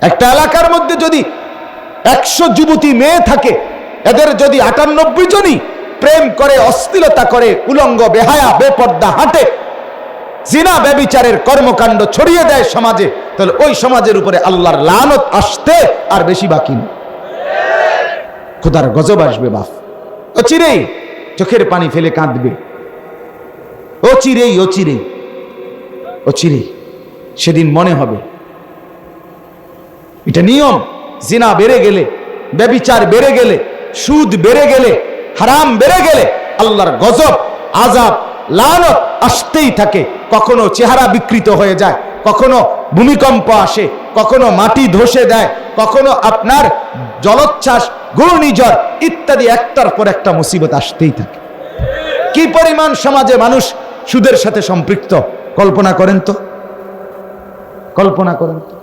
একটা এলাকার মধ্যে যদি 100 যুবতী মেয়ে থাকে, এদের যদি 98 জনই প্রেম করে, অশ্লীলতা করে, উলঙ্গ বেহায়া বেপর্দা হাঁটে, জিনা ব্যভিচারের কর্মকাণ্ড ছড়িয়ে দেয় সমাজে, তাহলে ওই সমাজের উপরে আল্লাহর লানত আসতে আর বেশি বাকি নেই। খোদার গজব আসবে বাপ। অচিরেই চোখের পানি ফেলে কাঁদবে, অচিরেই অচিরেই অচিরেই সেদিন মনে হবে। এটা নিয়ম। জিনা বেড়ে গেলে, ব্যভিচার বেড়ে গেলে, সুদ বেড়ে গেলে, হারাম বেড়ে গেলে আল্লাহর গজব, আযাব, লানত আসতেই থাকে। কখনো চেহারা বিকৃত হয়ে যায়, কখনো ভূমিকম্প আসে, কখনো মাটি ধসে দেয়, কখনো আপনার জলোচ্ছ্বাস, ঘূর্ণিঝড় ইত্যাদি একটার পর একটা মুসিবত আসতেই থাকে। কি পরিমাণ সমাজে মানুষ সুদের সাথে সম্পৃক্ত কল্পনা করেন তো, কল্পনা করেন তো।